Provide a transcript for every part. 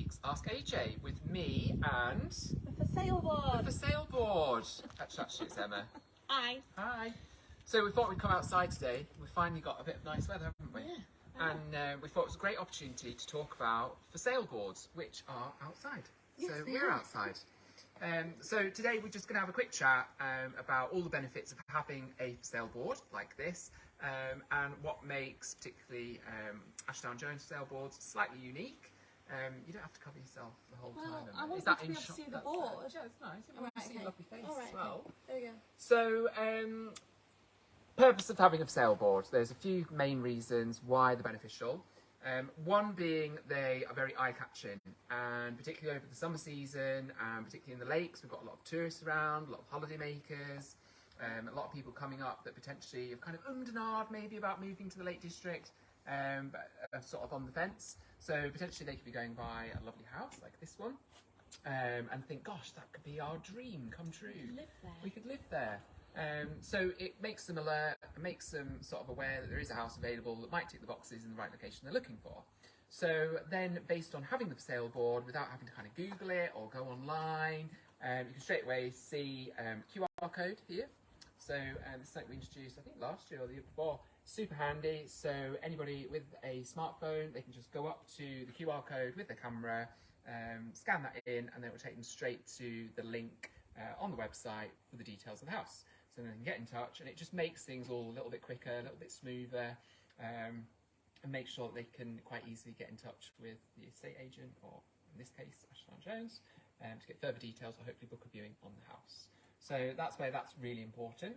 week's Ask AJ with me and The for sale board. the for sale board. Actually, it's Emma. Hi. Hi. So we thought we'd come outside today. We finally got a bit of nice weather, haven't we? Yeah. And we thought it was a great opportunity to talk about for sale boards, which are outside. Yes, So they we're are. outside. So today we're just going to have a quick chat about all the benefits of having a for sale board like this, and what makes particularly Ashdown Jones for sale boards slightly unique. You don't have to cover yourself the whole Well, time. I Emma. want Is that you to be in able to shot? see the That's board. Yeah, it's nice. You Alright, can see a okay. lovely face Alright, as well. okay. There we go. So, purpose of having a for sale board. There's a few main reasons why they're beneficial. One being they are very eye-catching, and particularly over the summer season, and particularly in the lakes, we've got a lot of tourists around, a lot of holiday makers, a lot of people coming up that potentially have kind of ummed and ahed maybe about moving to the Lake District, but are sort of on the fence. So potentially they could be going by a lovely house like this one, and think, gosh, that could be our dream come true. Live there. We could live there. So it makes them alert, it makes them sort of aware that there is a house available that might tick the boxes in the right location they're looking for. So then, based on having the for sale board, without having to kind of Google it or go online, you can straight away see QR code here. So this is something we introduced, I think last year or the year before. Super handy. So anybody with a smartphone, they can just go up to the QR code with their camera, scan that in, and then it will take them straight to the link on the website for the details of the house. So then they can get in touch, and it just makes things all a little bit quicker, a little bit smoother, and make sure that they can quite easily get in touch with the estate agent, or in this case, Ashdown Jones, to get further details or hopefully book a viewing on the house. So that's where that's really important.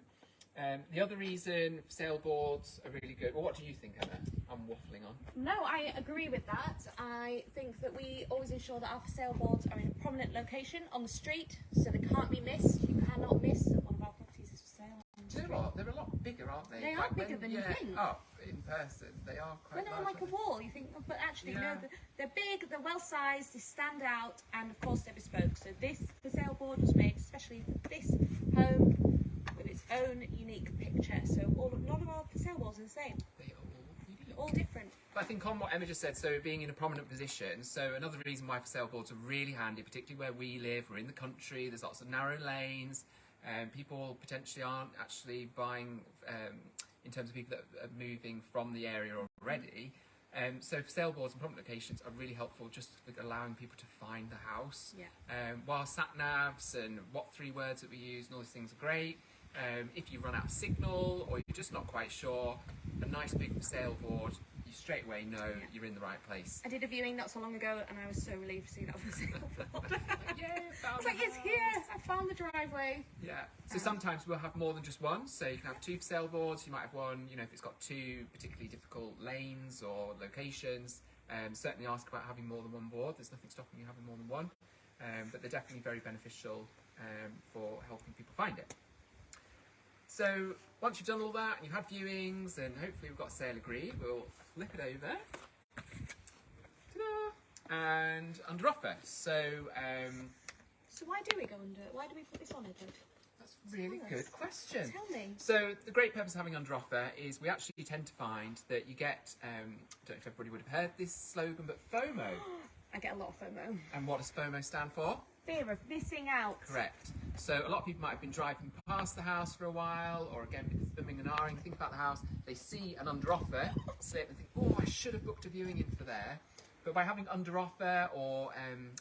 The other reason for sale boards are really good. Well, what do you think, Emma? I'm waffling on. No, I agree with that. I think that we always ensure that our for sale boards are in a prominent location on the street, so they can't be missed. You cannot miss that one of our properties is for sale. On the Do you know what? They're a lot bigger, aren't they? They are bigger than you think. Up in person, they are quite When they're large. like a wall, you think, oh, but actually, Yeah. no, they're big, they're well sized, they stand out, and of course they're bespoke. So this for sale board was made especially for this home with its own unique picture. So none of our for sale boards are the same. They are all unique. All different. But I think on what Emma just said, so being in a prominent position, so another reason why for sale boards are really handy, particularly where we live, we're in the country, there's lots of narrow lanes, people potentially aren't actually buying, in terms of people that are moving from the area already. So for sale boards and prominent locations are really helpful, just with allowing people to find the house. Yeah. While sat navs and what 3 words that we use and all these things are great, if you run out of signal or you're just not quite sure, a nice big for sale board, you straight away know you're in the right place. I did a viewing not so long ago, and I was so relieved to see that for sale board. Yeah, found It's like, the it's house. here, I found the driveway. Yeah. So sometimes we'll have more than just one. So you can have 2 for sale boards. You might have one, you know, if it's got 2 particularly difficult lanes or locations. Certainly ask about having more than one board. There's nothing stopping you having more than one. But they're definitely very beneficial for helping people find it. So once you've done all that and you've had viewings and hopefully we've got a sale agreed, we'll flip it over. Ta-da! And under offer. So So why do we go under? Why do we put this on, Edward? that's a really Tell good us. question. Tell me. So the great purpose of having under offer is we actually tend to find that you get, I don't know if everybody would have heard this slogan, but FOMO. I get a lot of FOMO. And what does FOMO stand for? Fear of missing out. Correct. So a lot of people might have been driving past the house for a while, or again, been thumbing and ahhing, think about the house, they see an under offer slip and think, oh, I should have booked a viewing in for there. But by having under offer or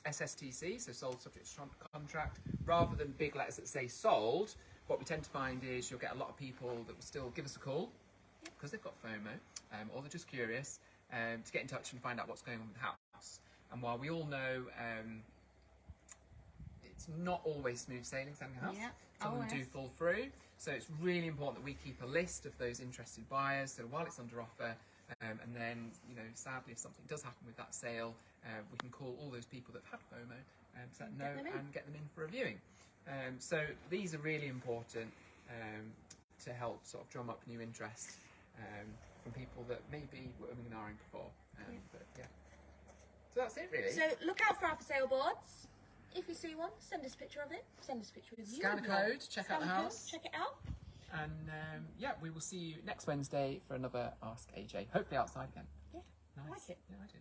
SSTC, so sold subject to contract, rather than big letters that say sold, what we tend to find is you'll get a lot of people that will still give us a call because they've got FOMO, or they're just curious, to get in touch and find out what's going on with the house. And while we all know it's not always smooth sailing selling a house, Yeah, some of them do always. fall through. So it's really important that we keep a list of those interested buyers. So while it's under offer, and then, you know, sadly, if something does happen with that sale, we can call all those people that have had FOMO to let them know and get them in for a viewing. So these are really important to help sort of drum up new interest from people that maybe were umming and ahhing before. But yeah, so that's it really. So look out for our for sale boards. If you see one, send us a picture of it. Send us a picture of you. Scan a code, check out the Scan a code, house. check it out. And yeah, we will see you next Wednesday for another Ask AJ. Hopefully outside again. Yeah, Nice. I like it. Yeah, I do.